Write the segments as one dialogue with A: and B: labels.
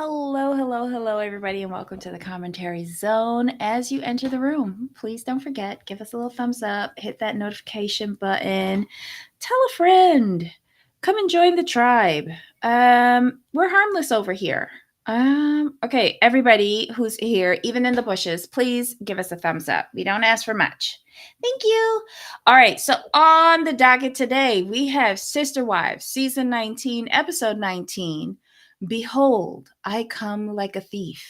A: Hello, hello, hello, everybody, and welcome to the commentary zone. As you enter the room, please don't forget, give us a little thumbs up, hit that notification button, tell a friend, come and join the tribe. We're harmless over here. Okay, everybody who's here, even in the bushes, please give us a thumbs up. We don't ask for much. Thank you. All right, so on the docket today, we have Sister Wives, season 19, episode 19. Behold, I come like a thief.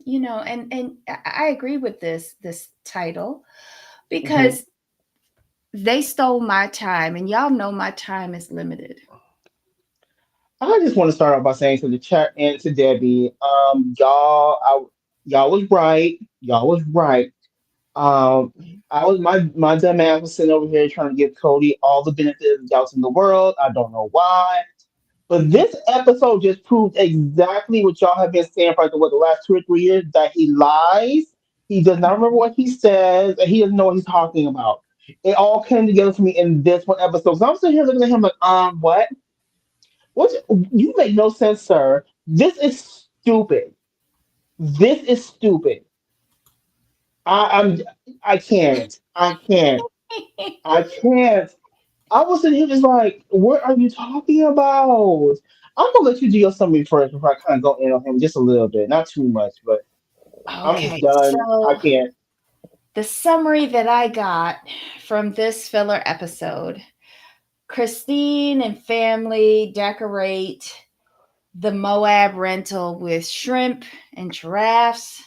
A: And I agree with this title
B: hmm
A: because they stole my time, and y'all know my time is limited.
B: I just want to start off by saying to the chat and to Debbie, y'all was right. Y'all was right. Um, I was my dumb ass was sitting over here trying to give Cody all the benefit of the doubt in the world. I don't know why, but this episode just proved exactly what y'all have been saying for the last 2 or 3 years, that he lies. He does not remember what he says, and he doesn't know what he's talking about. It all came together for me in this one episode. So I'm sitting here looking at him like, what? What? You make no sense, sir. This is stupid. This is stupid. I'm. I can't. I can't. I can't. I was sitting here just like, what are you talking about? I'm gonna let you do your summary first before I kind of go in on him just a little bit, not too much, but I'm just
A: Okay,
B: done. I
A: so
B: can't.
A: the summary that I got from this filler episode: Christine and family decorate the Moab rental with shrimp and giraffes.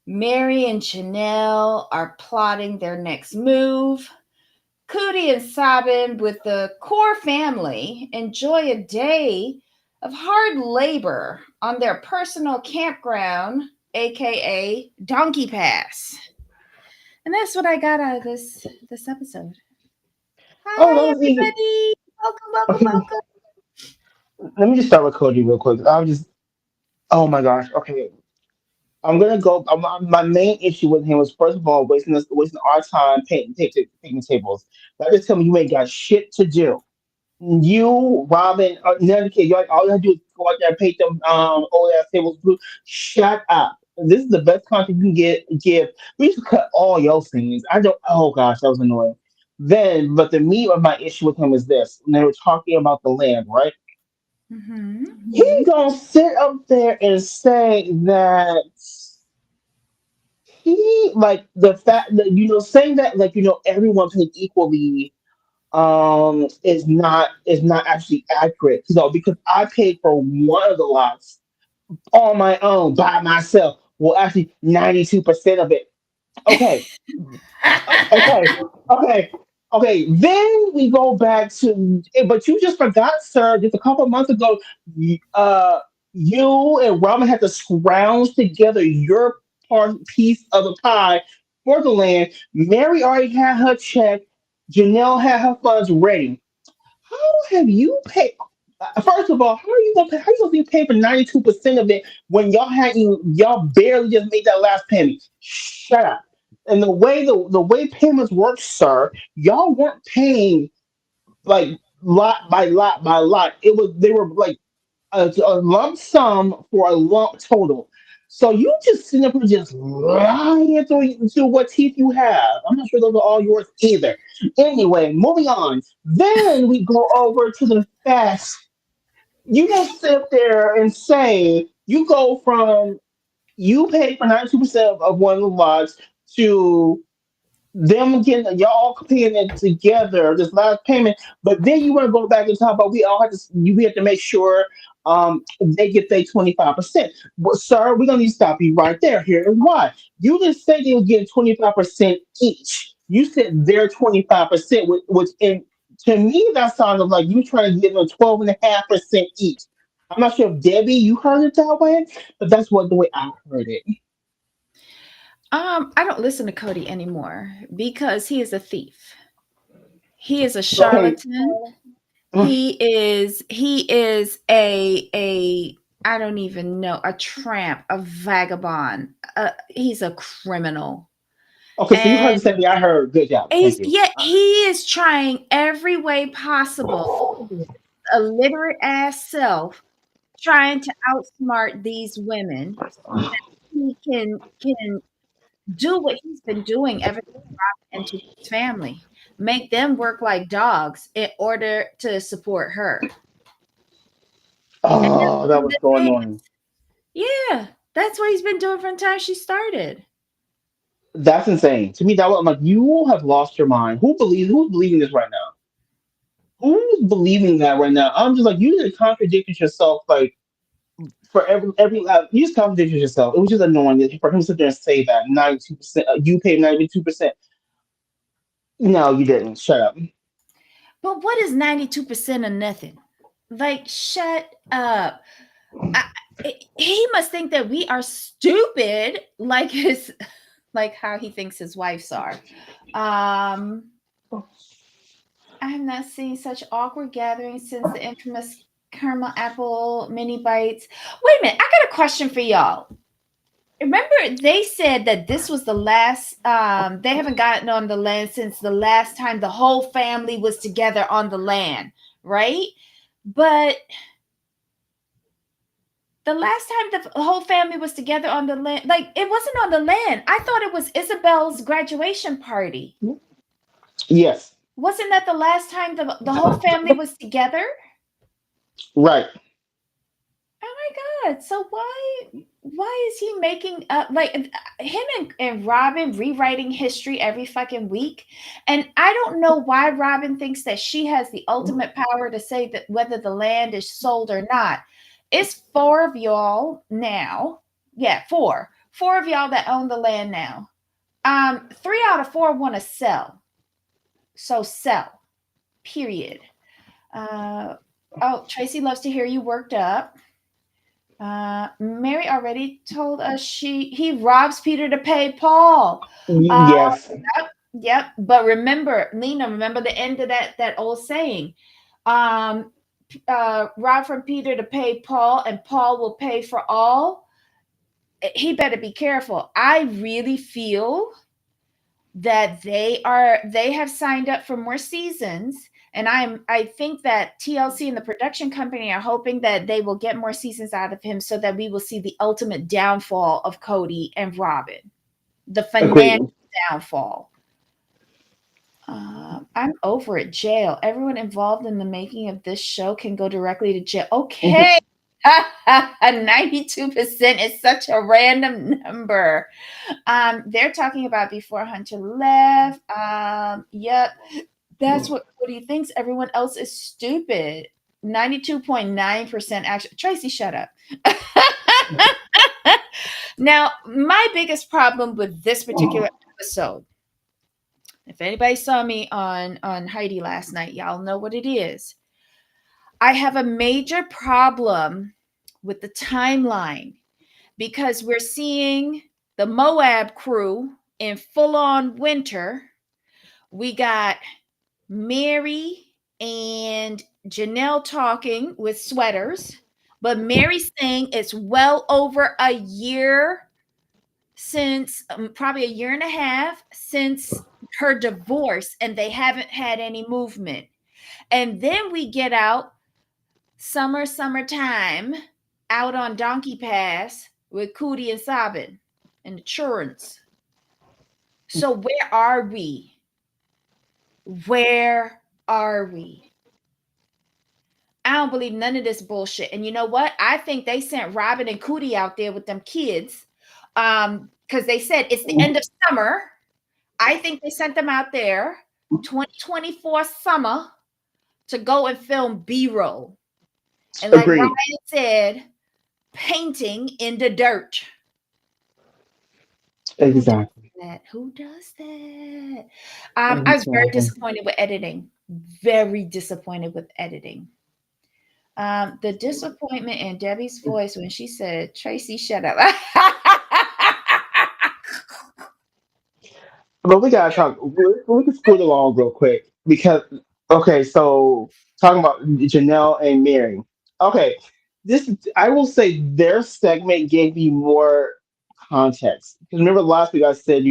A: Mary and Chanel are plotting their next move. Cootie and Sabin, with the core family, enjoy a day of hard labor on their personal campground, aka Donkey Pass. And that's what I got out of this episode.
B: Oh, that
A: Hi
B: was easy.
A: everybody. Welcome, welcome, welcome.
B: Let me just start with Cody real quick. I was just, oh my gosh. Okay, I'm gonna go. My main issue with him was, first of all, wasting our time painting tables. That just tell me you ain't got shit to do. You, Robin, none of the kids, all you have to do is go out there and paint them old ass tables blue. Shut up. This is the best content you can give. We should cut all your scenes. I don't. Oh gosh, that was annoying. Then, but the meat of my issue with him is this: when they were talking about the land, right?
A: Mm-hmm.
B: He gonna sit up there and say that he, like, the fact that, saying that, like, everyone paid equally is not actually accurate, because I paid for one of the lots on my own by myself. Well, actually 92% of it. Okay. Okay, okay, okay. Then we go back to, but you just forgot, sir. Just a couple of months ago, you and Robin had to scrounge together your piece of the pie for the land. Mary already had her check. Janelle had her funds ready. How have you paid? First of all, how are you gonna pay? How you gonna be paid for 92% of it when y'all barely just made that last penny? Shut up. And the way payments work, sir, y'all weren't paying like lot by lot by lot. They were like a lump sum for a lump total. So you just sitting up here just lying through what teeth you have. I'm not sure those are all yours either. Anyway, moving on. Then we go over to the fact, you don't sit there and say you go from, you pay for 92% of one of the lots to them getting, y'all paying it together, this last payment. But then you want to go back and talk about, we have to make sure they get their 25%. Well, sir, we're gonna need to stop you right there. Here is why. You didn't say they were getting 25% each. You said their 25%, which in, to me, that sounded like you trying to give them 12.5% each. I'm not sure if Debbie, you heard it that way, but that's what the way I heard it.
A: I don't listen to Cody anymore because he is a thief. He is a
B: Okay.
A: charlatan. He is a I don't even know, a tramp, a vagabond. He's a criminal.
B: Okay, so you heard the
A: And
B: same thing I heard. Good job. Thank
A: he's
B: you.
A: yet he is trying every way possible illiterate ass self trying to outsmart these women so that he can do what he's been doing ever since into his family, make them work like dogs in order to support her. And
B: Oh, that was so
A: that's
B: annoying.
A: yeah, that's what he's been doing from the time she started.
B: That's insane. To me, that was, I'm like, you have lost your mind. Who's believing this right now? Who's believing that right now? I'm just like, you just contradicted yourself, like, for you just contradicted yourself. It was just annoying for him to sit there and say that 92%, you paid 92%. No, you didn't. Shut up.
A: But what is 92% of nothing? Like, shut up. I, he must think that we are stupid, like his, like how he thinks his wives are. I have not seen such awkward gatherings since the infamous caramel apple mini bites. Wait a minute, I got a question for y'all. Remember, they said that this was the last. They haven't gotten on the land since the last time the whole family was together on the land, right? But the last time the whole family was together on the land, like it wasn't on the land. I thought it was Isabel's graduation party.
B: Yes.
A: Wasn't that the last time the whole family was together?
B: Right.
A: Oh my god! So why is he making up like him and Robin rewriting history every fucking week? And I don't know why Robin thinks that she has the ultimate power to say that whether the land is sold or not. It's four of y'all now. Yeah, four of y'all that own the land now. Three out of four want to sell. So sell. Period. Uh, oh, Tracy loves to hear you worked up. Mary already told us he robs Peter to pay Paul. Uh,
B: Yes.
A: yep. But remember, Lena, remember the end of that old saying. Um, rob from Peter to pay Paul, and Paul will pay for all. He better be careful. I really feel that they have signed up for more seasons, and I think that TLC and the production company are hoping that they will get more seasons out of him so that we will see the ultimate downfall of Cody and Robin, the financial
B: Agreed.
A: downfall. I'm over it. Jail. Everyone involved in the making of this show can go directly to jail. Okay. 92% is such a random number. They're talking about before Hunter left. Yep, that's what he thinks. Everyone else is stupid. 92.9% actually. Tracy, shut up. Now, my biggest problem with this particular episode, if anybody saw me on Heidi last night, y'all know what it is. I have a major problem with the timeline because we're seeing the Moab crew in full on winter. We got Mary and Janelle talking with sweaters, but Mary's saying it's well over a year since, probably a year and a half since her divorce, and they haven't had any movement. And then we get out summertime out on Donkey Pass with Cootie and Sabin and the Churns. So where are we? Where are we? I don't believe none of this bullshit. And you know what? I think they sent Robin and Cootie out there with them kids. Because they said it's the end of summer. I think they sent them out there 2024 summer to go and film B-roll. And like Ryan
B: Agreed.
A: said, painting in the dirt. Who does
B: Exactly.
A: that? Who does that? I was very
B: Exactly.
A: disappointed with editing. Very disappointed with editing. The disappointment in Debbie's voice when she said, Tracy, shut up.
B: But we gotta talk. We can scoot along real quick because okay, so talking about Janelle and Mary. Okay, this I will say their segment gave me more context because remember last week I said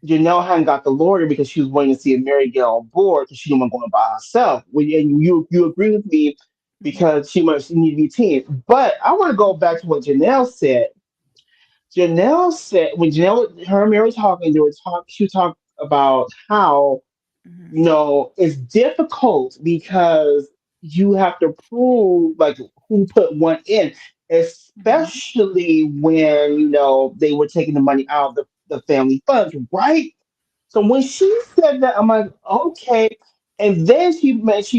B: Janelle hadn't got the lawyer because she was waiting to see if Mary get on board because she didn't want to go in by herself. And you agree with me
A: Mhm.
B: because she need to be team. But I want to go back to what Janelle said. Janelle said when her and Mary were talking, she talked about how
A: Mhm.
B: you know, it's difficult because you have to prove like who put one in,
A: Mhm.
B: especially when you know they were taking the money out of the family funds, right? So when she said that, I'm like, okay. And then she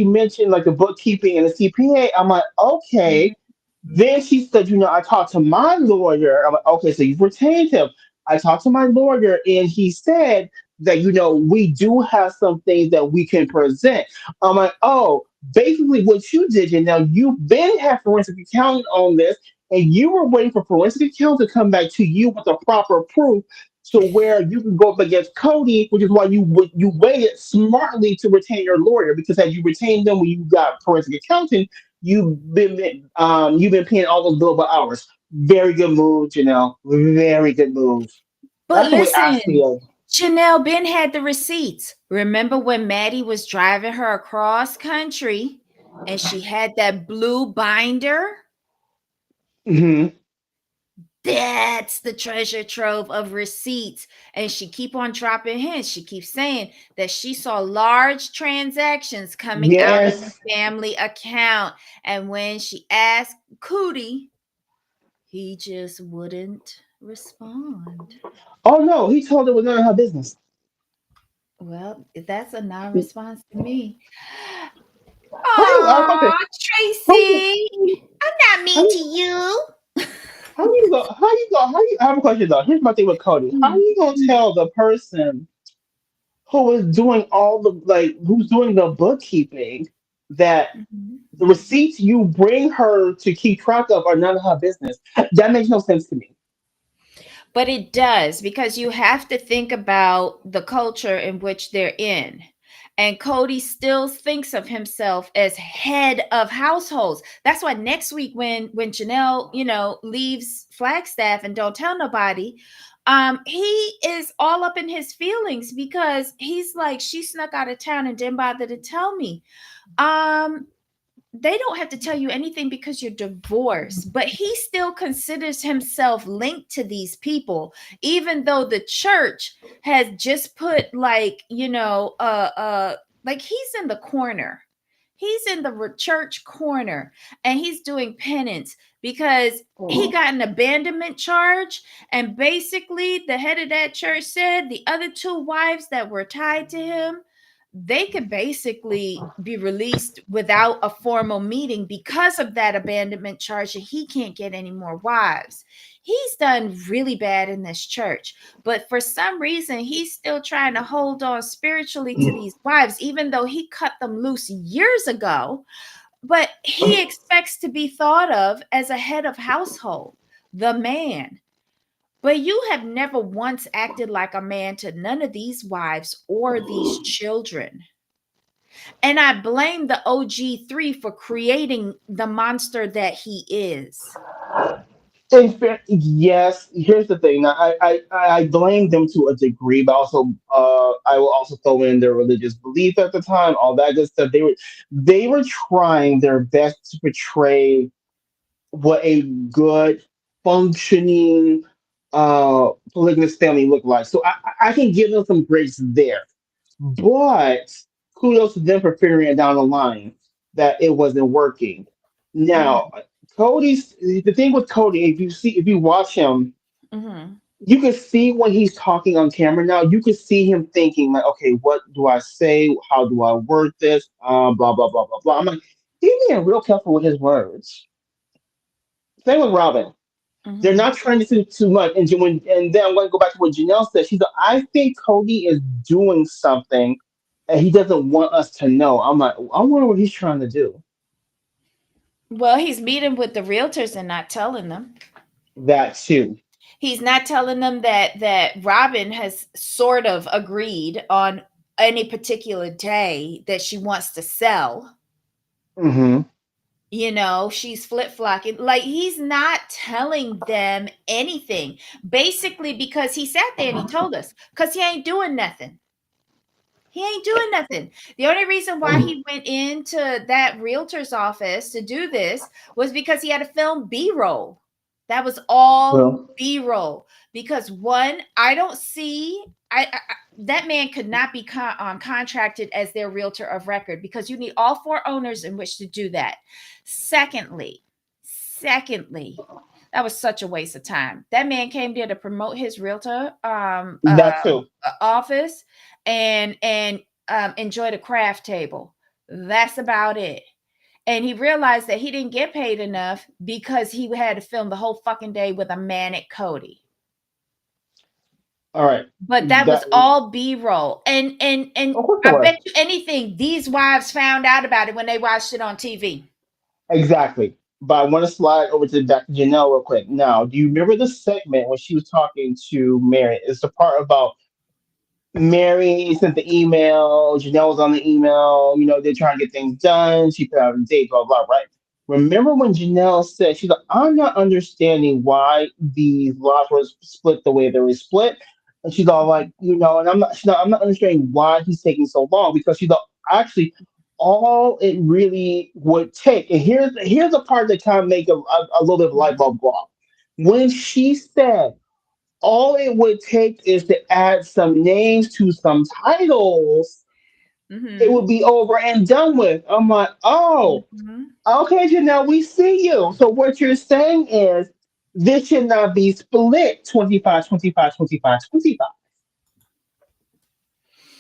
B: mentioned like the bookkeeping and the CPA. I'm like,
A: Mhm.
B: okay. Then she said, you know, I talked to my lawyer. I'm like, okay, so you've retained him. I talked to my lawyer, and he said that you know we do have some things that we can present. I'm like, oh, basically what you did, you know, you've been had forensic accounting on this, and you were waiting for forensic accounting to come back to you with the proper proof to where you can go up against Cody, which is why you waited smartly to retain your lawyer because had you retained them when you got forensic accounting, you've been paying all those billable hours. Very good move, Janelle. Very good move.
A: But
B: That's the way I
A: listen,
B: see it.
A: Janelle Ben had the receipts. Remember when Maddie was driving her across country and she had that blue binder?
B: Hmm.
A: That's the treasure trove of receipts. And she keep on dropping hints. She keeps saying that she saw large transactions coming out of the
B: Yes.
A: family account. And when she asked Cootie, he just wouldn't respond.
B: Oh no, he told her it was none of her business.
A: Well, that's a non-response to me.
B: How you? Okay.
A: Aw,
B: How you?
A: Tracy, I'm not
B: How
A: mean to
B: you?
A: you.
B: How you go? How you go? How you? I have a question though. Here's my thing with Cody. How
A: Mhm,
B: you gonna tell the person who is doing all the like who's doing the bookkeeping that
A: mhm.
B: the receipts you bring her to keep track of are none of her business? That makes no sense to me.
A: But it does because you have to think about the culture in which they're in. And Cody still thinks of himself as head of households. That's why next week when Janelle, leaves Flagstaff and don't tell nobody, he is all up in his feelings because he's like, she snuck out of town and didn't bother to tell me. Um, they don't have to tell you anything because you're divorced, but he still considers himself linked to these people, even though the church has just put like he's in the corner. He's in the church corner and he's doing penance because he got an abandonment charge. And basically, the head of that church said the other two wives that were tied to him, they could basically be released without a formal meeting because of that abandonment charge, and he can't get any more wives. He's done really bad in this church, but for some reason he's still trying to hold on spiritually to these wives even though he cut them loose years ago. But he expects to be thought of as a head of household, the man. But you have never once acted like a man to none of these wives or these children. And I blame the OG3 for creating the monster that he is.
B: Yes, here's the thing. I blame them to a degree, but also I will also throw in their religious belief at the time, all that good stuff. They were trying their best to portray what a good functioning polygamous family looked like. So I can give them some grace there. But kudos to them for figuring it down the line that it wasn't working.
A: Mhm,
B: Now, Cody's the thing with Cody, if you watch him,
A: mhm.
B: you can see when he's talking on camera now, you can see him thinking like, okay, what do I say? How do I word this? Blah blah blah blah blah. I'm like, he's being real careful with his words. Same with Robin. They're
A: Mhm.
B: not trying to do too much. And then I'm going to go back to what Janelle said. She's like, I think Cody is doing something and he doesn't want us to know. I'm like, I wonder what he's trying to do.
A: Well, he's meeting with the realtors and not telling them.
B: That too.
A: He's not telling them that Robin has sort of agreed on any particular day that she wants to sell.
B: Hmm.
A: She's flip-flocking. Like, he's not telling them anything. Basically, because he sat there and he told us, because he ain't doing nothing. He ain't doing nothing. The only reason why he went into that realtor's office to do this was because he had to film B-roll. That was all
B: Well,
A: B-roll. Because one, I don't see, that man could not be contracted as their realtor of record, because you need all four owners in which to do that. Secondly, secondly, that was such a waste of time. That man came there to promote his realtor
B: that too.
A: office and enjoy the craft table. That's about it. And he realized that he didn't get paid enough because he had to film the whole fucking day with a manic Cody.
B: All right.
A: But that was
B: That
A: all B-roll. And
B: of course it
A: I
B: was.
A: bet you anything, these wives found out about it when they watched it on TV.
B: Exactly. But I want to slide over to Dr. Janelle real quick. Now, do you remember the segment when she was talking to Mary? It's the part about Mary sent the email. Janelle was on the email. They're trying to get things done. She put out a date, blah, blah, right? Remember when Janelle said, she's like, I'm not understanding why these lots were split the way they were split. And she's all like, and I'm not understanding why he's taking so long, because she's like, actually, all it really would take, and here's a part that kind of make a little bit of light bulb go off. When she said, all it would take is to add some names to some titles, it
A: Mm-hmm.
B: would be over and done with. I'm like, oh,
A: Mm-hmm.
B: okay, Janelle, we see you. So what you're saying is this should not be split 25, 25, 25, 25.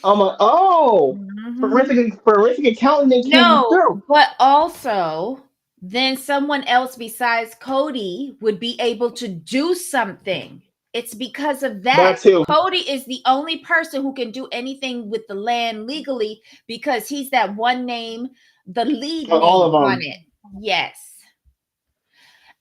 B: I'm like, oh,
A: Mm-hmm.
B: forensic accounting came
A: No,
B: through.
A: but also then someone else besides Cody would be able to do something. It's because of that.
B: That too.
A: Cody is the only person who can do anything with the land legally because he's that one name, the lead
B: All
A: name
B: of
A: on
B: them.
A: it. Yes.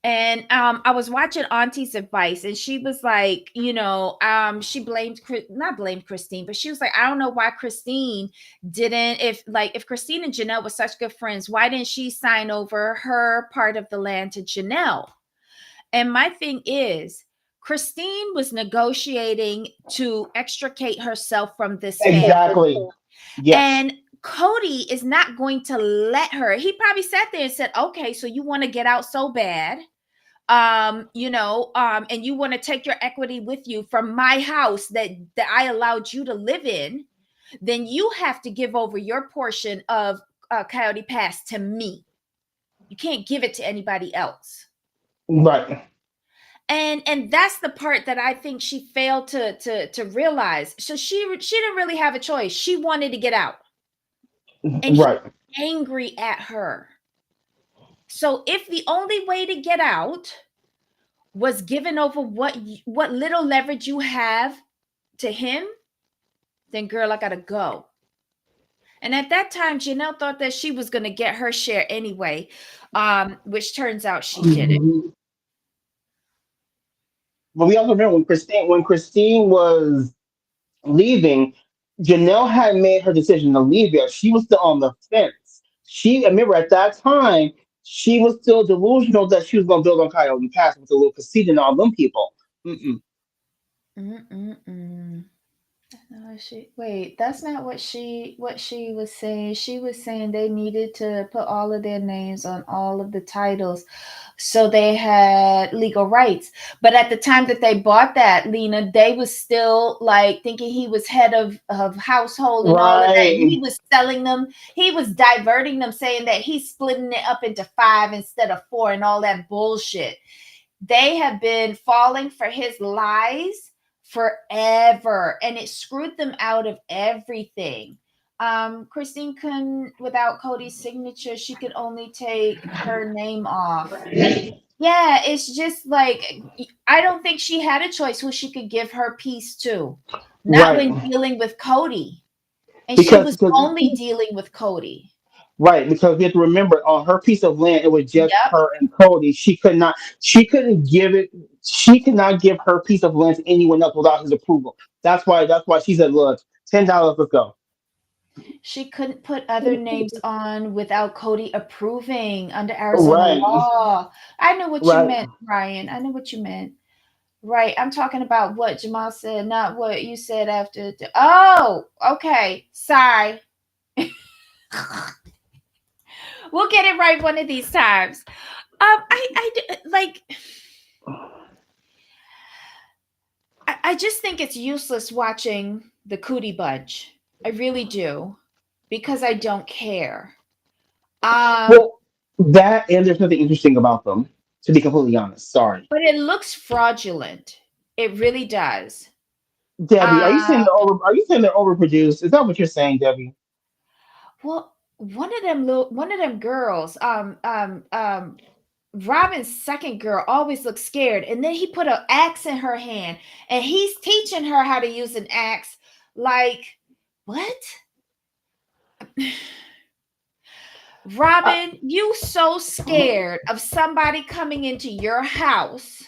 A: And I was watching Auntie's advice, and she was like, she blamed not blamed Christine, but she was like, I don't know why Christine didn't. If Christine and Janelle were such good friends, why didn't she sign over her part of the land to Janelle? And my thing is, Christine was negotiating to extricate herself from this family,
B: Exactly. Yes.
A: and Cody is not going to let her. He probably sat there and said, okay, so you want to get out so bad, and you want to take your equity with you from my house that I allowed you to live in, then you have to give over your portion of Coyote Pass to me. You can't give it to anybody else.
B: Right.
A: And that's the part that I think she failed to realize. So she didn't really have a choice. She wanted to get out, and he
B: Right.
A: was angry at her. So if the only way to get out was given over what little leverage you have to him, then girl, I gotta go. And at that time, Janelle thought that she was gonna get her share anyway, which turns out she didn't.
B: But we also remember when Christine was leaving, Janelle had made her decision to leave there. She was still on the fence. She remember at that time she was still delusional that she was going to build on Coyote Pass with a little casino and all them people. Mm-mm.
A: Mm-mm-mm. No, wait, that's not what she was saying. She was saying they needed to put all of their names on all of the titles so they had legal rights. But at the time that they bought that, Lena, they was still like thinking he was head of household and all of that. And he
B: Right,
A: was selling them, he was diverting them, saying that he's splitting it up into five instead of four and all that bullshit. They have been falling for his lies forever, and it screwed them out of everything. Christine couldn't, without Cody's signature, she could only take her name off. Yeah, it's just like I don't think she had a choice who she could give her piece to. Not when
B: right.
A: dealing with Cody. And she
B: Because
A: was
B: because
A: only dealing with Cody.
B: right, because we have to remember on her piece of land it was just
A: Yep.
B: her and Cody. She couldn't give it she could not give her piece of land to anyone else without his approval. That's why she said, look, $10, let's go.
A: She couldn't put other names on without Cody approving under Arizona
B: Right,
A: law. I knew what you
B: right.
A: meant, Ryan. I knew what you meant. Right. I'm talking about what Jamal said, not what you said after. Oh, okay. Sorry. We'll get it right one of these times. Like, I just think it's useless watching the Cootie Bunch. I really do, because I don't care. Um,
B: Well, that and there's nothing interesting about them, to be completely honest. Sorry.
A: but it looks fraudulent. It really does.
B: Debbie, are you saying
A: Um,
B: they're overproduced? Is that what you're saying, Debbie?
A: well, one of them girls, Robin's second girl always looks scared, and then he put an axe in her hand, and he's teaching her how to use an axe. Like, what?
B: I,
A: Robin, you so scared of somebody coming into your house,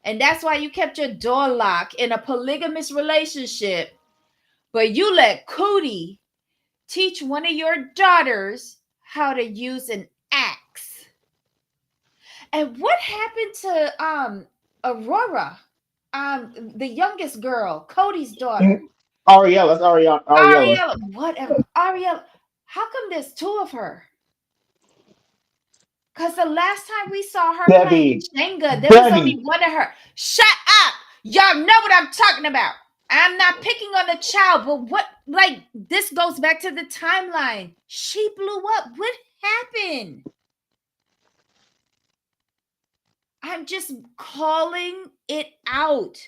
A: and that's why you kept your door locked in a polygamous relationship, but you let Cootie teach one of your daughters how to use an axe. And what happened to Aurora? The youngest girl, Cody's daughter.
B: Ariella, that's Ariella.
A: Ariella, whatever. Ariella, how come there's two of her? Because the last time we saw her playing
B: Debbie,
A: Jenga, there was only
B: Debbie.
A: one of her. Shut up! Y'all know what I'm talking about. I'm not picking on the child, but what, like, this goes back to the timeline. She blew up. What happened? I'm just calling it out.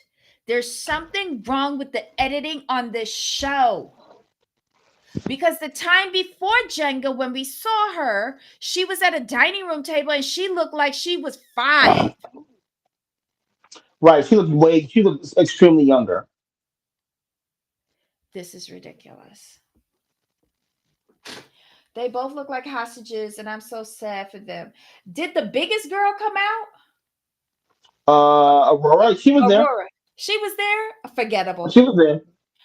A: There's something wrong with the editing on this show. Because the time before Jenga, when we saw her, she was at a dining room table and she looked like she was 5.
B: Right, she looks extremely younger.
A: This is ridiculous. They both look like hostages, and I'm so sad for them. Did the biggest girl come out?
B: Aurora, she was there.
A: Aurora. She was there? Forgettable.
B: She was there.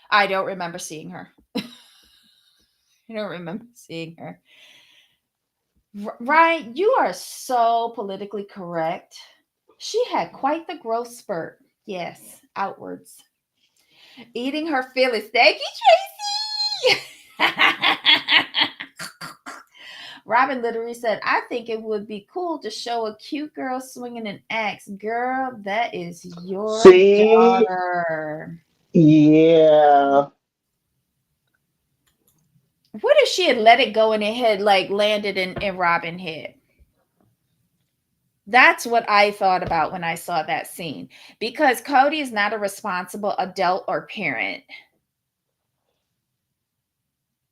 A: I don't remember seeing her. I don't remember seeing her. Ryan, you are so politically correct. She had quite the growth spurt. Yes, outwards. Eating her feelings. Thank you, Tracy. Robin literally said, I think it would be cool to show a cute girl swinging an axe. Girl, that is your
B: See,
A: daughter.
B: yeah.
A: What if she had let it go and it had like landed in Robin head? That's what I thought about when I saw that scene. Because Cody is not a responsible adult or parent.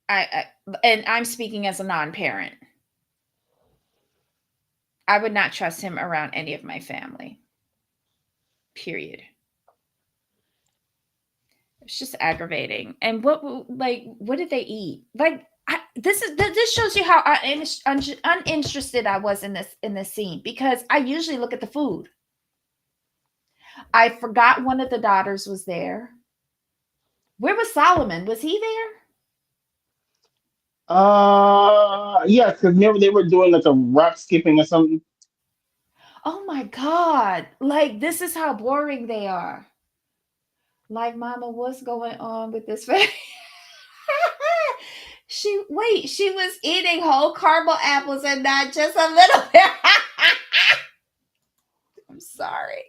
A: And I'm speaking as a non-parent. I would not trust him around any of my family. Period. It's just aggravating. And what did they eat? Like, this shows you how uninterested I was in this scene, because I usually look at the food. I forgot one of the daughters was there. Where was Solomon? Was he there?
B: Yes, because remember they were doing like a rock skipping or something.
A: Oh my god! Like, this is how boring they are. Like, Mama, what's going on with this family? She was eating whole caramel apples and not just a little bit. I'm sorry.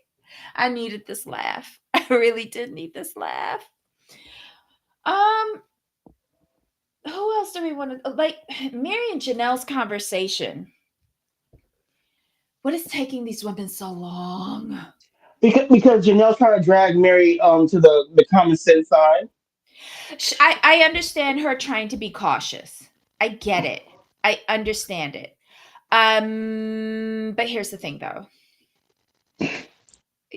A: I needed this laugh. I really did need this laugh. Um, who else do we want to like? Mary and Janelle's conversation. What is taking these women so long?
B: Because Janelle's trying to drag Mary to the common sense side.
A: I understand her trying to be cautious. I get it. I understand it. But here's the thing though.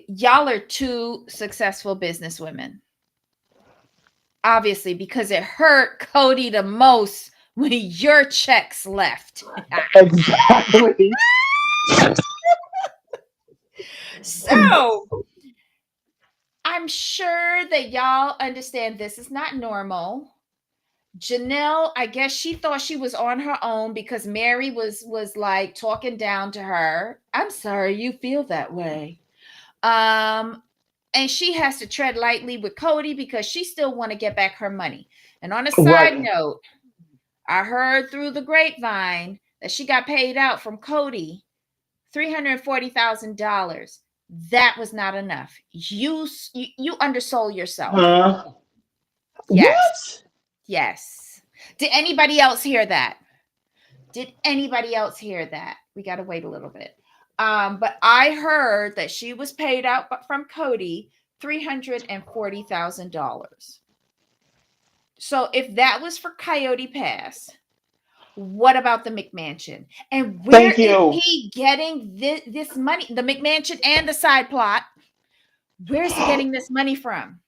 A: Y'all are two successful business women. Obviously, because it hurt Cody the most when your checks left.
B: Exactly.
A: So I'm sure that y'all understand this is not normal. Janelle, I guess she thought she was on her own because Mary was like talking down to her. I'm sorry you feel that way. Um and she has to tread lightly with Cody because she still want to get back her money. And on a side
B: Right.
A: note, I heard through the grapevine that she got paid out from Cody $340,000. That was not enough. You undersold yourself.
B: Huh?
A: Yes.
B: What?
A: Yes. Did anybody else hear that? Did anybody else hear that? We got to wait a little bit. But I heard that she was paid out from Cody $340,000. So if that was for Coyote Pass, what about the McMansion? And where
B: Thank
A: is
B: you.
A: he getting this money? The McMansion and the side plot. Where is he getting this money from?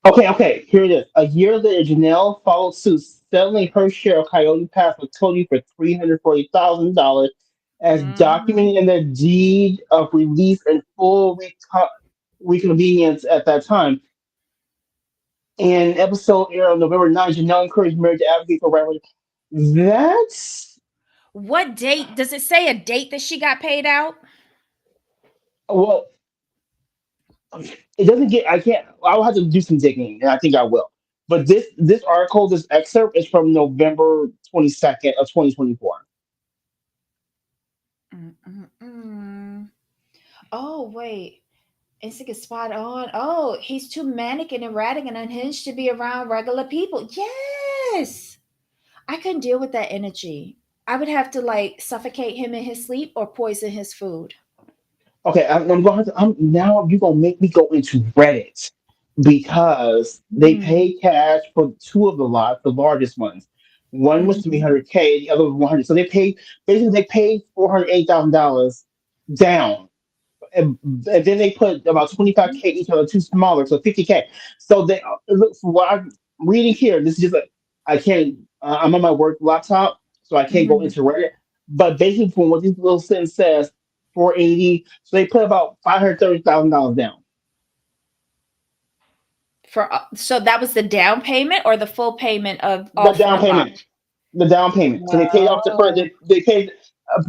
B: Okay. Here it is. A year later, Janelle followed suit, settling her share of Coyote Pass with Cody for $340,000, as
A: Mm-hmm.
B: documented in the deed of release and full reconvenience at that time. In an episode aired on November 9th, Janelle encouraged Mary to advocate for right. That's
A: What date? Does it say a date that she got paid out?
B: well. It doesn't get. I can't. I'll have to do some digging, and I think I will. But this article, this excerpt, is from November 22nd of 2024.
A: Mm-mm-mm. Oh, wait. Instinct is spot on. Oh, he's too manic and erratic and unhinged to be around regular people. Yes. I couldn't deal with that energy. I would have to like suffocate him in his sleep or poison his food.
B: Okay, I'm going to. I'm now. You're gonna make me go into Reddit because they
A: Mm-hmm.
B: paid cash for two of the lots, the largest ones. One was
A: Mm-hmm.
B: 300K, the other was 100. So they paid basically they paid $408,000 down, and then they put about 25K each on the two smaller, so 50K. So they look for what I'm reading here. This is just like I can't. I'm on my work laptop, so I can't go
A: Mm-hmm.
B: into Reddit. But basically, from what this little sentence says, 480. So they put about $530,000 down.
A: For so that was the down payment or the full payment of
B: The
A: all
B: down
A: four lots?
B: payment. The down payment. So they paid off the first.
A: Oh.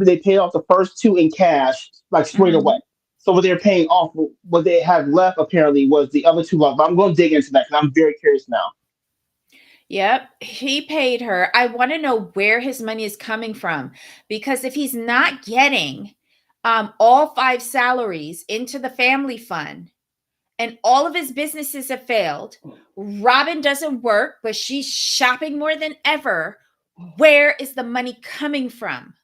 B: They paid off the first two in cash like straight away.
A: Mm-hmm.
B: So what they're paying off, what they had left apparently was the other two lots. But I'm going to dig into that because I'm very curious now.
A: Yep, he paid her. I want to know where his money is coming from because if he's not getting all five salaries into the family fund and all of his businesses have failed, Robin doesn't work, but she's shopping more than ever. Where is the money coming from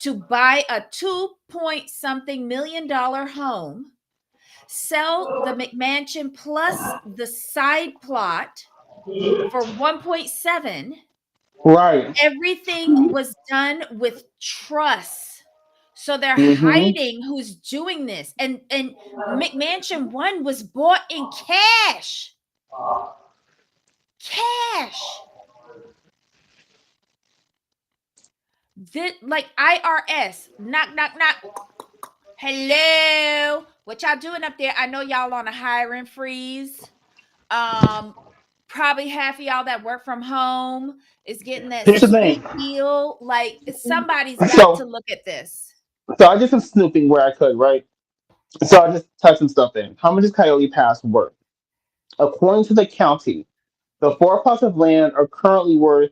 A: to buy a 2 point something million home, sell the McMansion plus the side plot for 1.7?
B: Right.
A: Everything was done with trust. So they're
B: Mm-hmm.
A: hiding who's doing this. And McMansion 1 was bought in cash. Cash. This, like IRS. Knock knock knock. Hello. What y'all doing up there? I know y'all on a hiring freeze. Um Probably half of y'all that work from home is getting that
B: Here's the thing.
A: sweet deal. Like somebody's got to
B: So,
A: look at this.
B: so I did some snooping where I could, right? So I just typed some stuff in. How much is Coyote Pass worth? According to the county, the four plots of land are currently worth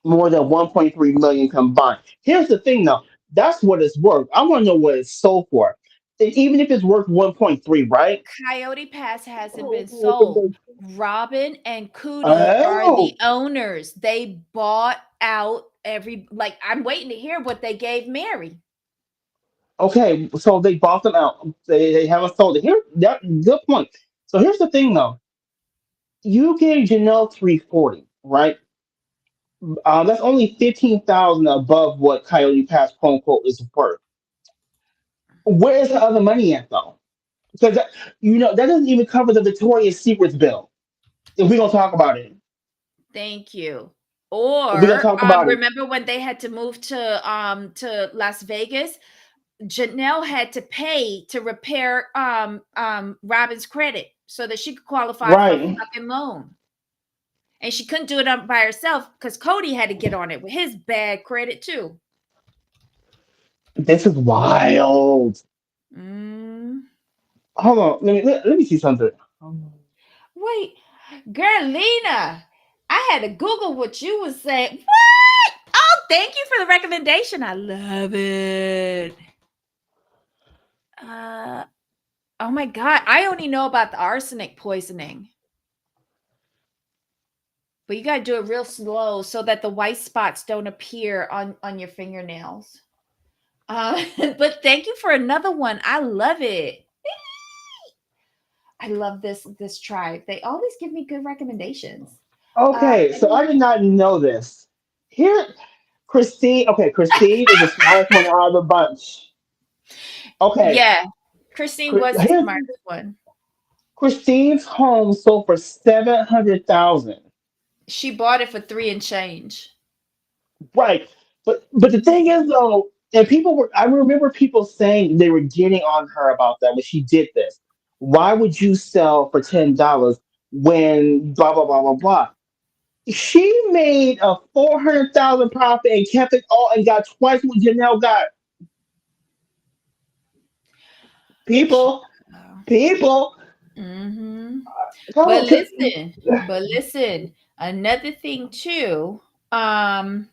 B: more than 1.3 million combined. Here's the thing, though. That's what it's worth. I want to know what it's sold for. And even if it's worth 1.3, right?
A: Coyote Pass hasn't been sold. Robin and Cootie are the
B: Oh,
A: owners. They bought out every, like, I'm waiting to hear what they gave Mary.
B: okay. So they bought them out. They haven't sold it. Here, that good point. So here's the thing, though. You gave Janelle 340, right? That's only 15,000 above what Coyote Pass quote unquote is worth. Where is the other money at though? Because that doesn't even cover the Victoria's Secrets bill. If we're gonna talk about it,
A: Thank you.
B: if we're gonna
A: Or
B: talk about it,
A: remember when they had to move to Las Vegas? Janelle had to pay to repair Robin's credit so that she could qualify for a
B: right?
A: fucking loan. and she couldn't do it by herself because Cody had to get on it with his bad credit too.
B: This is wild.
A: Mm.
B: Hold on, let me see something.
A: Wait, girl, Lena, I had to Google what you was saying. What? Oh, thank you for the recommendation. I love it. Uh, oh my God, I only know about the arsenic poisoning, but you gotta do it real slow so that the white spots don't appear on your fingernails. But thank you for another one. I love it. I love this tribe. They always give me good recommendations.
B: Okay,
A: I
B: so
A: didn't.
B: I did not know this. Here, Christine. Okay, Christine is the smartest one out of the bunch. Okay,
A: Yeah, Christine was the
B: here's
A: smartest one.
B: Christine's home sold for 700,000.
A: She bought it for three and change.
B: Right, but the thing is though, and people were. I remember people saying they were getting on her about that when she did this. Why would you sell for $10 when blah blah blah blah blah? She made a 400,000 profit and kept it all and got twice what Janelle got. People, people,
A: Mm-hmm.
B: come
A: But
B: on.
A: listen, another thing too. Um,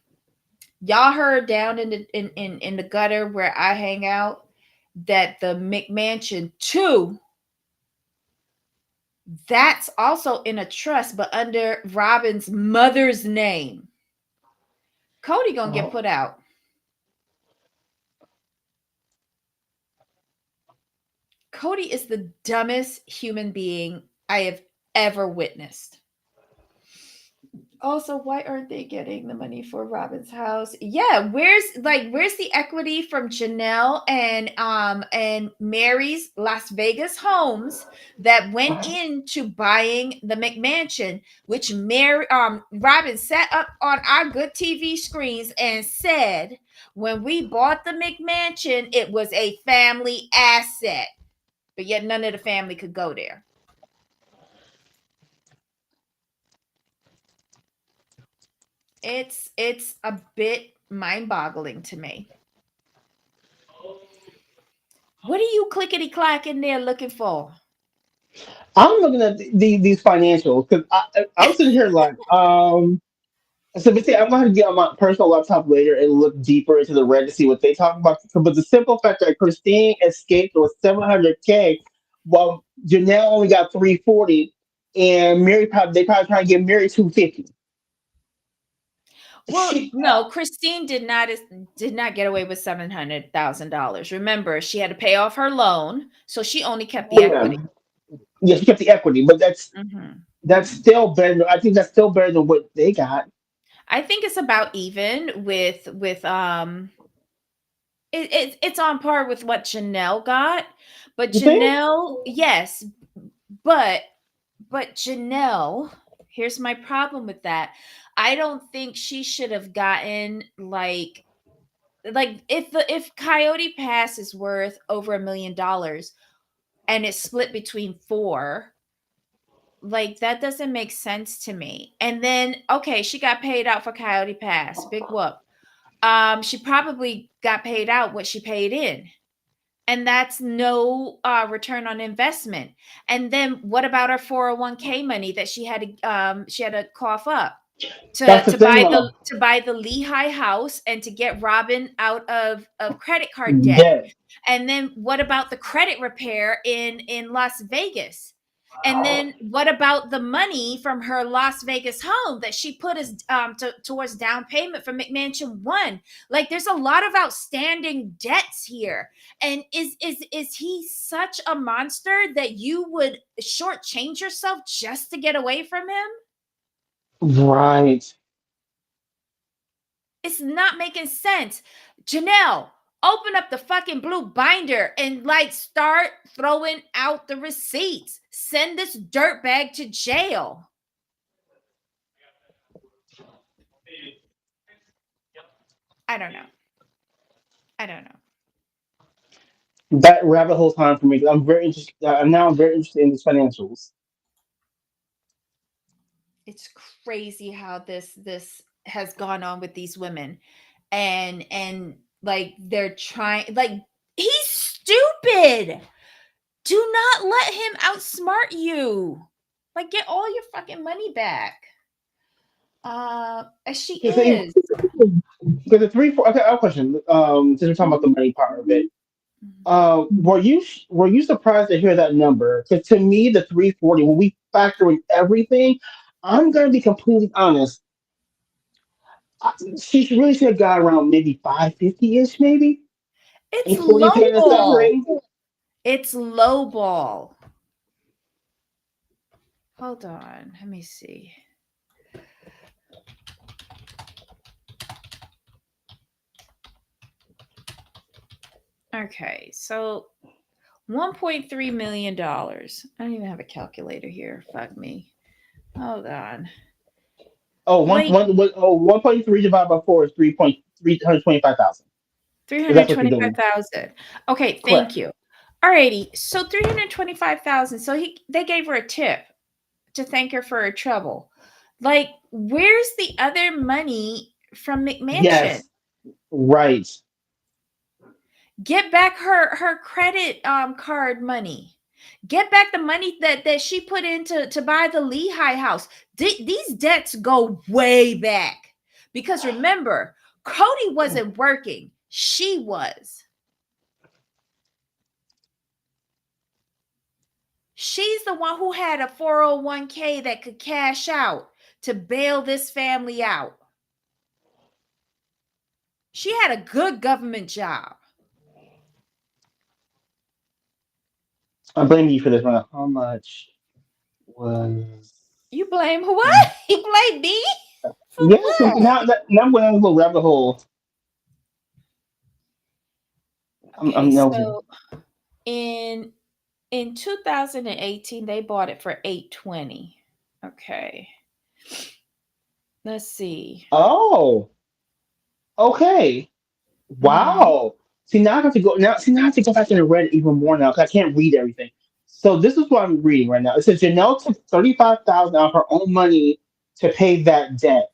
A: y'all heard down in the gutter where I hang out that the McMansion 2, that's also in a trust, but under Robin's mother's name. Cody gonna get
B: Oh,
A: put out. Cody is the dumbest human being I have ever witnessed. Also, why aren't they getting the money for Robin's house? Yeah, where's the equity from Janelle and Mary's Las Vegas homes that went into buying the McMansion, which Mary Robin sat up on our good TV screens and said when we bought the McMansion, it was a family asset. But yet none of the family could go there. It's a bit mind-boggling to me. What are you clickety clacking there looking for?
B: I'm looking at these financials because I'm sitting here like, so but see, I'm going to get on my personal laptop later and look deeper into the red to see what they talk about. But the simple fact that Christine escaped with 700K, while Janelle only got 340, and Mary probably they probably trying to get Mary 250.
A: Well,
B: She,
A: no, Christine did not get away with $700,000. Remember, she had to pay off her loan, so she only kept the
B: yeah,
A: equity.
B: yeah, she kept the equity, but
A: Hmm.
B: that's still better. I think that's still better than what they got.
A: I think it's about even with it's on par with what Janelle got, but
B: You think?
A: Janelle, yes, but Janelle, here's my problem with that. I don't think she should have gotten like if Coyote Pass is worth over $1 million and it's split between four, like that doesn't make sense to me. And then okay, she got paid out for Coyote Pass. Big whoop. She probably got paid out what she paid in. And that's no return on investment. And then what about her 401k money that she had to cough up to
B: That's the thing, though.
A: to buy the Lehigh house and to get Robin out of credit card debt.
B: Yeah,
A: And then what about the credit repair in Las Vegas? And then what about the money from her Las Vegas home that she put as towards down payment for McMansion 1? Like there's a lot of outstanding debts here. And is he such a monster that you would shortchange yourself just to get away from him?
B: right.
A: It's not making sense. Janelle, open up the fucking blue binder and like start throwing out the receipts. Send this dirtbag to jail. I don't know. I don't know.
B: That rabbit hole time for me. I'm very interested. I'm very interested in these financials.
A: It's crazy how this has gone on with these women, and like they're trying, like, he's stupid. Do not let him outsmart you. Like, get all your fucking money back. As she
B: Because they,
A: is.
B: because the three, four. Okay, I have a question. Since we're talking about the money part of it, were you surprised to hear that number? Because to me, the 340, when we factor in everything, I'm gonna be completely honest. I, she really should have got around maybe 550 ish, maybe,
A: It's
B: including paying the
A: lowball.
B: separate.
A: It's lowball. Hold on. Let me see. Okay, so $1.3 million. I don't even have a calculator here. Fuck me. Hold on.
B: Oh,
A: Like
B: 1.3 divided by 4 is 3,325,000. If that's what you're doing.
A: 325,000. Okay, thank
B: Correct.
A: you. Alrighty, so 325,000. So they gave her a tip to thank her for her trouble. Like, where's the other money from McMansion?
B: Yes. Right.
A: Get back her credit card money. Get back the money that she put into to buy the Lehigh house. These debts go way back, because remember, Cody wasn't working. She was. She's the one who had a 401k that could cash out to bail this family out. She had a good government job.
B: I'm blaming you for this one. How much was?
A: You blame what? You blame me for
B: Yes.
A: what?
B: Now I'm going on a little rabbit hole. I'm
A: Okay,
B: nosy.
A: so in in 2018 they bought it for 820. Okay. Let's see.
B: Oh. Okay.
A: Mhm.
B: Wow. See now I have to go now. See now I have to go back and read it even more now because I can't read everything. So this is what I'm reading right now. It says Janelle took 35,000 out of her own money to pay that debt.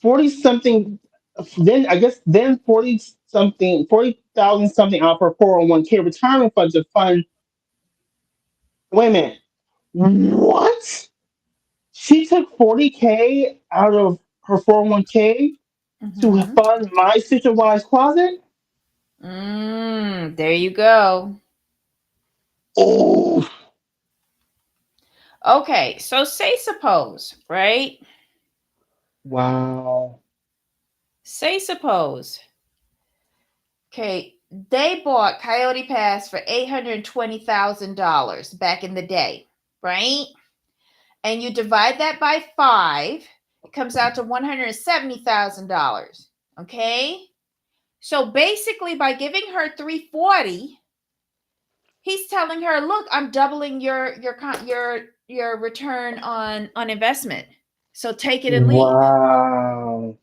B: 40 something. Then I guess then 40,000 something out of her 401k retirement fund to fund. Wait a minute. What? She took 40K out of her 401k to
A: Mhm.
B: fund my Sister Wise closet?
A: There you go.
B: Oh,
A: Okay, so say suppose, right?
B: wow.
A: Say suppose. Okay, they bought Coyote Pass for $820,000 back in the day, right? And you divide that by 5, it comes out to $170,000. Okay? So basically by giving her 340, he's telling her, "Look, I'm doubling your return on investment. So take it and leave.
B: Wow.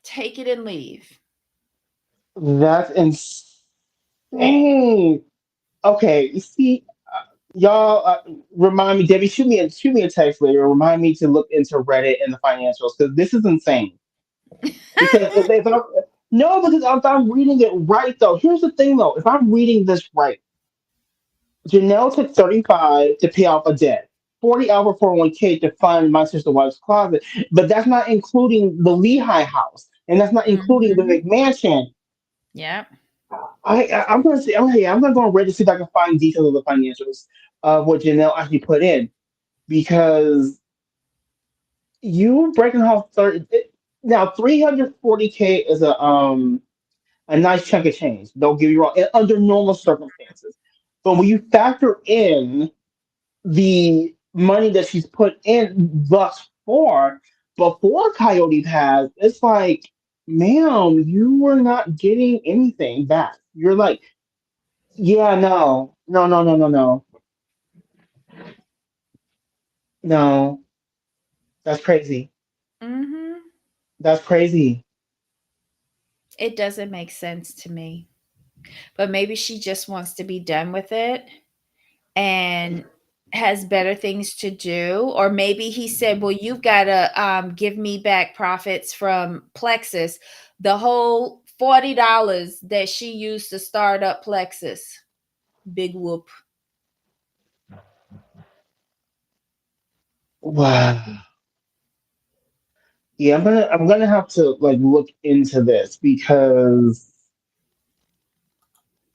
A: Take it and leave."
B: That's insane. Okay, you see, y'all remind me, Debbie, shoot me a text later. Remind me to look into Reddit and the financials because this is insane. Because if I, no, because if I'm reading it right though, here's the thing though. If I'm reading this right, Janelle took 35 to pay off a debt, 40 out of 401k to fund my sister wife's closet, but that's not including the Lehigh house, and that's not including the
A: Mm-hmm.
B: McMansion.
A: Yep.
B: I'm gonna see. I'm gonna go on Reddit to see if I can find details of the financials of what Janelle actually put in because you breaking off 30 now 340K is a nice chunk of change. Don't get me wrong, under normal circumstances, but when you factor in the money that she's put in thus far before Coyote Pass, it's like, ma'am, you were not getting anything back. You're like, yeah, no, no, no, no, no, no, no. That's crazy.
A: Mm-hmm.
B: That's crazy.
A: It doesn't make sense to me. But maybe she just wants to be done with it. And has better things to do, or maybe he said, well, you've got to give me back profits from Plexus, the whole $40 that she used to start up Plexus. Big whoop.
B: Wow. Yeah, I'm gonna have to like look into this because,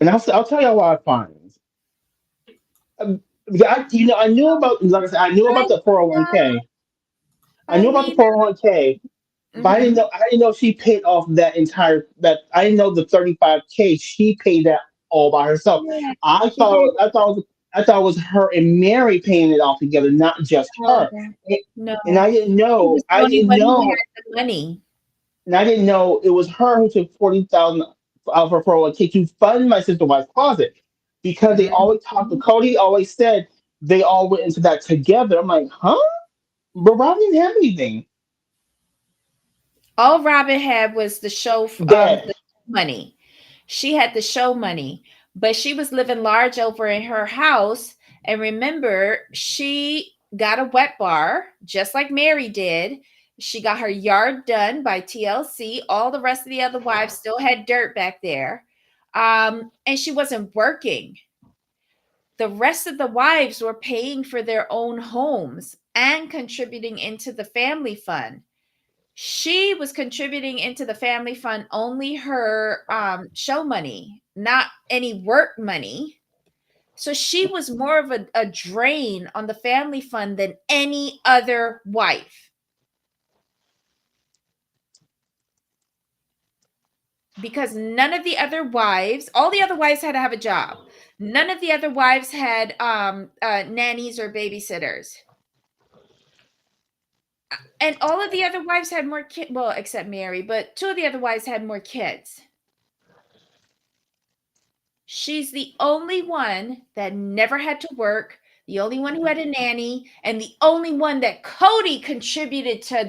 B: and I'll tell y'all what I find. Yeah, I knew about, like I said, I knew about the 401k. I
A: I
B: knew about the
A: mean,
B: 401k, but
A: mm-hmm.
B: I didn't know she paid off that entire, that I didn't know the 35k she paid that all by herself.
A: Yeah,
B: I
A: she paid.
B: thought I thought it was, I thought it was her and Mary paying it all together, not just her.
A: No,
B: And, and
A: no. He was the
B: I
A: only
B: didn't
A: one who
B: know,
A: had the money.
B: and I didn't know it was her who took 40,000 out of her 401k to fund my sister wife's closet, because they always talked.
A: Mhm.
B: Cody always said they all went into that together. I'm like, huh? But Rob didn't have anything.
A: All Robin had was the
B: Dad.
A: money. She had the show money, but she was living large over in her house. And remember, she got a wet bar just like Mary did. She got her yard done by TLC. All the rest of the other wives still had dirt back there. And she wasn't working. The rest of the wives were paying for their own homes and contributing into the family fund. She was contributing into the family fund only her show money, not any work money. So she was more of a drain on the family fund than any other wife, because none of the other wives, all the other wives had to have a job. None of the other wives had nannies or babysitters. And all of the other wives had more kids, well, except Mary, but two of the other wives had more kids. She's the only one that never had to work, the only one who had a nanny, and the only one that Cody contributed to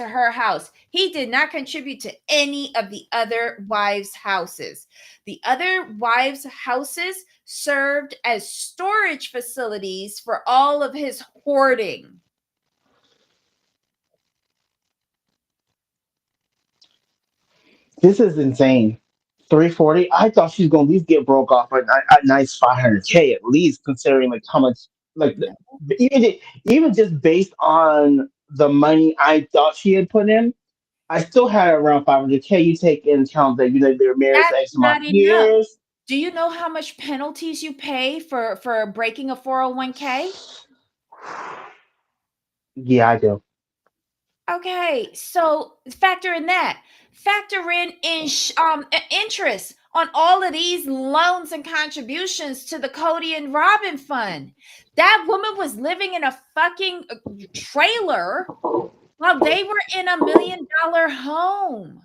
A: her house. He did not contribute to any of the other wives' houses. The other wives' houses served as storage facilities for all of his hoarding.
B: This is insane. 340. I thought she's gonna at least get broke off a nice 500k at least, considering like how much, like
A: No,
B: even just based on the money I thought she had put in, I still had around 500k. You take into account that they were married for
A: that's
B: X amount
A: not
B: of
A: enough.
B: years.
A: Do you know how much penalties you pay for breaking a 401k?
B: Yeah, I do.
A: Okay, so factor in that. Factor interest on all of these loans and contributions to the Cody and Robin fund. That woman was living in a fucking trailer while they were in $1 million home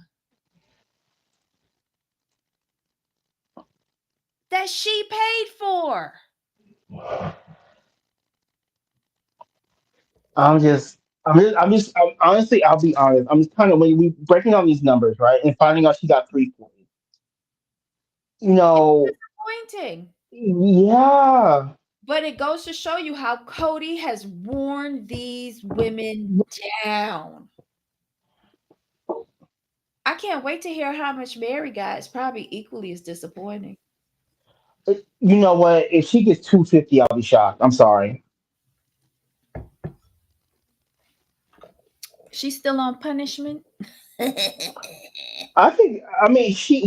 A: that she paid for.
B: I'm just, honestly, I'll be honest. I'm just kind of, when we breaking down these numbers, right, and finding out she got 340. You know,
A: Disappointing.
B: yeah.
A: But it goes to show you how Cody has worn these women down. I can't wait to hear how much Mary got. It's probably equally as disappointing.
B: You know what? If she gets 250, I'll be shocked. I'm sorry.
A: She's still on punishment.
B: I think. I mean, she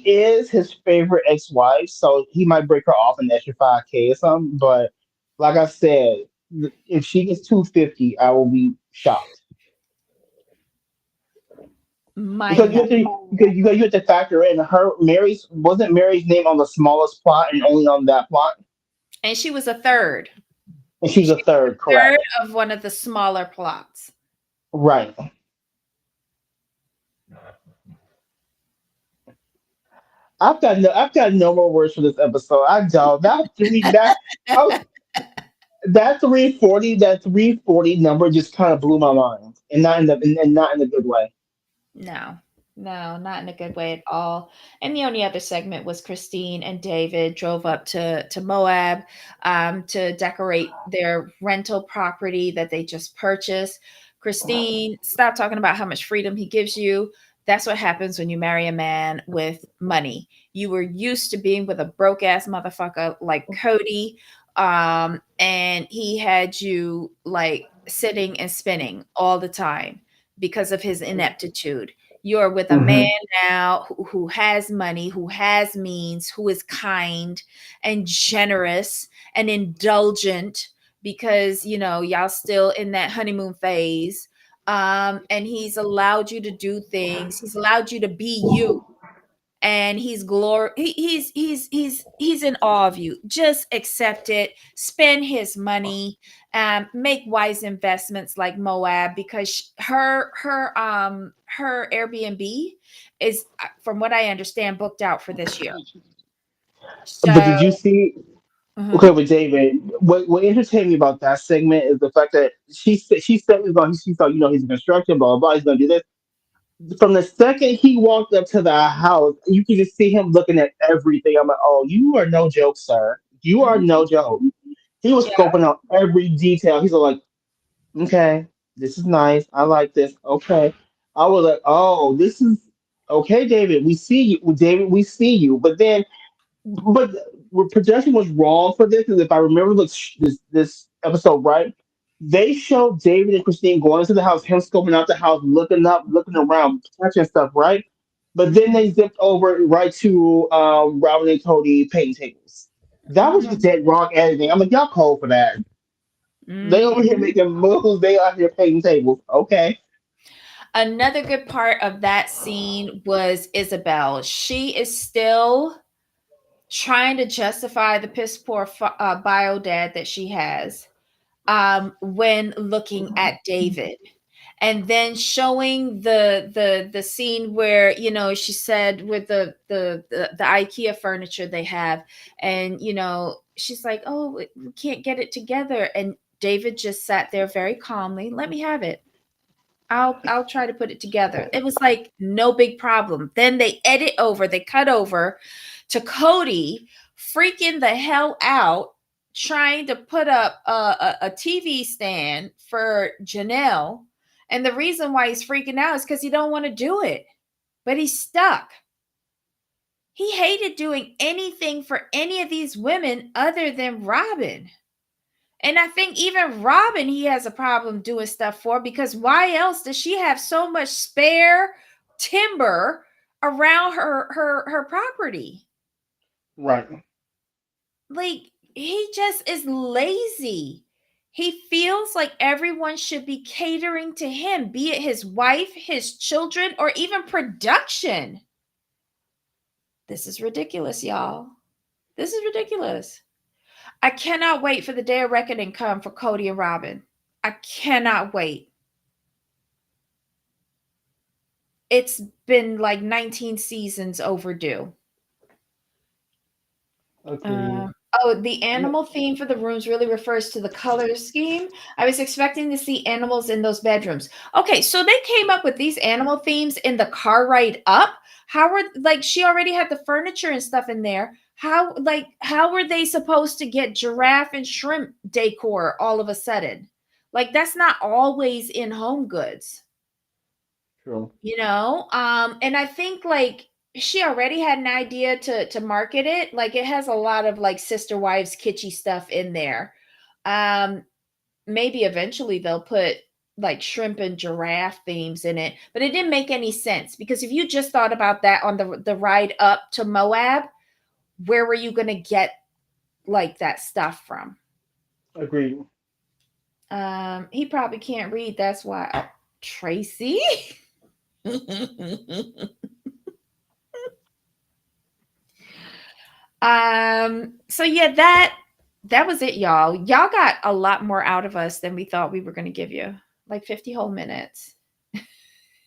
B: is his favorite ex-wife, so he might break her off an extra 5k or something. But like I said, if she gets 250, I will be shocked. Because
A: Might
B: you
A: not.
B: have to, you have to factor in her Mary's wasn't Mary's name on the smallest plot and only on that plot,
A: And she was a third.
B: and she's a
A: She was
B: third,
A: a third
B: correct?
A: of one of the smaller plots.
B: Right. I've got no more words for this episode. I don't. Oh, that 340 number just kind of blew my mind, and not in the and not in a good way.
A: No. No, not in a good way at all. And the only other segment was Christine and David drove up to Moab to decorate their rental property that they just purchased. Christine, stop talking about how much freedom he gives you. That's what happens when you marry a man with money. You were used to being with a broke ass motherfucker like Cody, and he had you like sitting and spinning all the time because of his ineptitude. You're with a man
B: Hmm.
A: now who has money, who has means, who is kind and generous and indulgent because, y'all still in that honeymoon phase. And he's allowed you to do things. He's allowed you to be you, and he's in awe of you. Just accept it, spend his money, make wise investments like Moab, because her Airbnb is, from what I understand, booked out for this year.
B: But
A: So
B: did you see? Okay,
A: mhm.
B: with David, what entertained me about that segment is the fact that she said she thought he's a construction blah blah blah, he's gonna do this. From the second he walked up to the house, you could just see him looking at everything. I'm like, oh, you are no joke, sir. You are
A: Mhm.
B: no joke. He was
A: Yeah.
B: scoping out every detail. He's like, okay, this is nice. I like this. Okay. I was like, oh, this is okay, David. We see you, David. We see you. But the production was wrong for this. Because if I remember this episode right, they showed David and Christine going into the house, him scoping out the house, looking up, looking around, touching stuff, right? But then
A: Mhm.
B: they zipped over right to Robin and Cody painting tables. That was just
A: Mhm.
B: dead wrong editing. I'm like, y'all cold for that. They over here
A: Mhm.
B: making moves. They out here painting tables. Okay.
A: Another good part of that scene was Isabel. She is still trying to justify the piss poor bio dad that she has, when looking at David, and then showing the scene where, she said with the IKEA furniture they have, and she's like, oh, we can't get it together, and David just sat there very calmly. Let me have it. I'll try to put it together. It was like no big problem. Then they cut over to Cody freaking the hell out, trying to put up a TV stand for Janelle. And the reason why he's freaking out is because he don't want to do it. But he's stuck. He hated doing anything for any of these women other than Robin. And I think even Robin, he has a problem doing stuff for, because why else does she have so much spare timber around her property?
B: Right.
A: Like, he just is lazy. He feels like everyone should be catering to him, be it his wife, his children, or even production. This is ridiculous, y'all. This is ridiculous. I cannot wait for the day of reckoning come for Cody and Robin. I cannot wait. It's been like 19 seasons overdue.
B: Agreed.
A: Uh, oh, the animal theme for the rooms really refers to the color scheme. I was expecting to see animals in those bedrooms. Okay, so they came up with these animal themes in the car ride up. How were, like, she already had the furniture and stuff in there. How were they supposed to get giraffe and shrimp decor all of a sudden? Like, that's not always in Home Goods.
B: True.
A: And I think, like, she already had an idea to market it. Like, it has a lot of like sister wives kitschy stuff in there. um Maybe eventually they'll put like shrimp and giraffe themes in it, but it didn't make any sense, because if you just thought about that on the ride up to Moab, where were you going to get like that stuff from?
B: Agreed.
A: He probably can't read, that's why. Oh, Tracy. So yeah, that was it, y'all. Y'all got a lot more out of us than we thought we were going to give you. Like 50 whole minutes.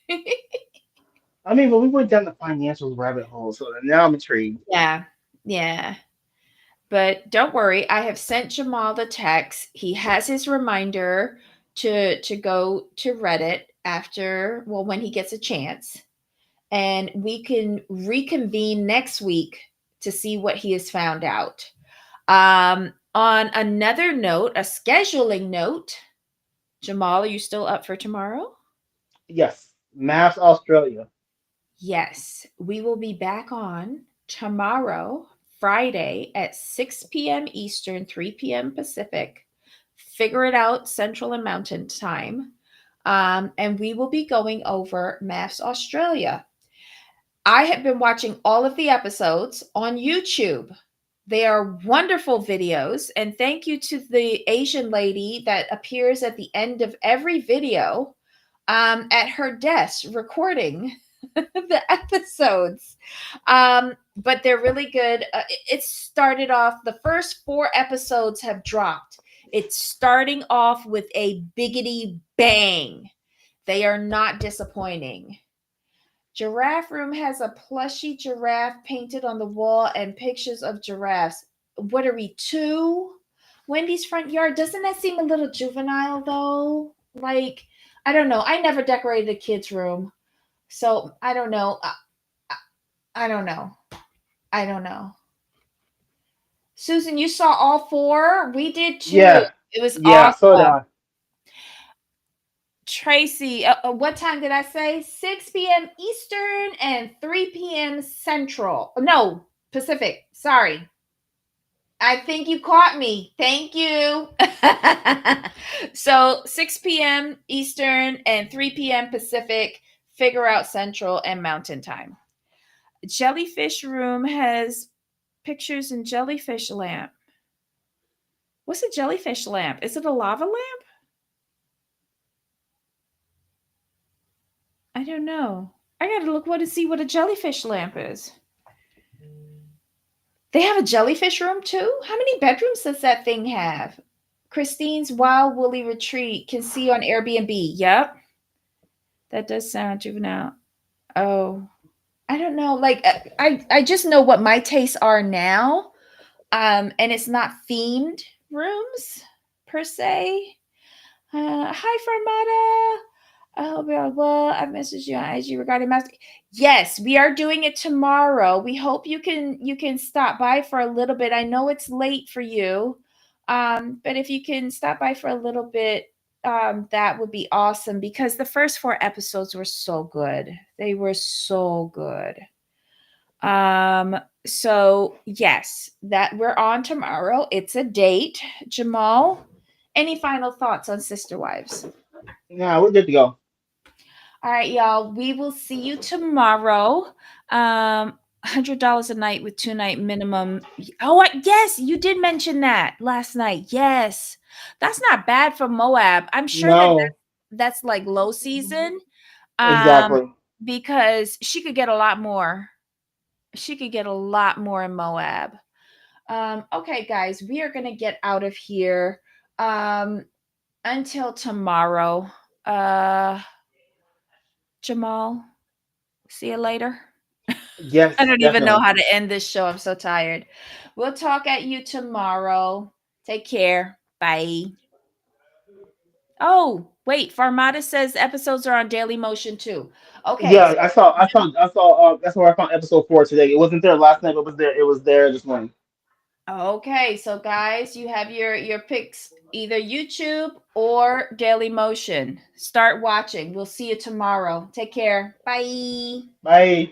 B: I mean, but we went down the financials rabbit hole, so now I'm intrigued.
A: Yeah. Yeah. But don't worry, I have sent Jamal the text. He has his reminder to go to Reddit after, well, when he gets a chance. and we can reconvene next week to see what he has found out. On another note, a scheduling note, Jamal, are you still up for tomorrow?
B: Yes, Maps Australia.
A: Yes, we will be back on tomorrow, Friday at 6 p.m. Eastern, 3 p.m. Pacific. Figure it out, Central and Mountain time. And we will be going over Maths Australia. I have been watching all of the episodes on YouTube. They are wonderful videos. And thank you to the Asian lady that appears at the end of every video at her desk recording the episodes. But they're really good. It started off, the first 4 episodes have dropped. It's starting off with a biggity bang. They are not disappointing. Giraffe Room has a plushy giraffe painted on the wall and pictures of giraffes. What are we, two? Wendy's front yard. Doesn't that seem a little juvenile though? Like, I don't know. I never decorated a kid's room. So I don't know. I don't know. I don't know. Susan, you saw all 4? We did too.
B: Yeah,
A: It was
B: yeah, so did
A: awesome.
B: I.
A: Tracy, what time did I say? 6 p.m. Eastern and 3 p.m. Central. No, Pacific. Sorry. I think you caught me. Thank you. So 6 p.m. Eastern and 3 p.m. Pacific. Figure out Central and Mountain time. Jellyfish Room has pictures in jellyfish lamp. What's a jellyfish lamp? Is it a lava lamp? I don't know. I gotta look what to see what a jellyfish lamp is. They have a jellyfish room too? How many bedrooms does that thing have? Christine's Wild Woolly Retreat can see on Airbnb. Yep. That does sound juvenile. Oh, I don't know. Like I just know what my tastes are now. And it's not themed rooms per se. Hi, Fermata. Oh, blah, blah. I messaged you on IG regarding mask. Yes, we are doing it tomorrow. We hope you can stop by for a little bit. I know it's late for you, but if you can stop by for a little bit, that would be awesome because the first 4 episodes were so good. They were so good. Um, so yes, that we're on tomorrow. It's a date. Jamal, any final thoughts on Sister Wives?
B: Nah, we're good to go.
A: All right, y'all. We will see you tomorrow. $100 a night with 2 night minimum. Oh, yes, you did mention that last night. Yes, that's not bad for Moab. I'm sure that
B: No,
A: that's like low season. Um,
B: exactly.
A: because she could get a lot more. She could get a lot more in Moab. Okay, guys, we are gonna get out of here. Um, until tomorrow. Uh, Jamal. See you later. I
B: Yes,
A: don't even know
B: definitely.
A: how to end this show. I'm so tired. We'll talk at you tomorrow. Take care. Bye. Oh, wait. Farmata says episodes are on Daily Motion too. Okay.
B: Yeah, I saw. That's where I found episode 4 today. It wasn't there last night, but it was there. It was there this morning.
A: Okay. So guys, you have your picks either YouTube or Daily Motion. Start watching. We'll see you tomorrow. Take care. Bye.
B: Bye.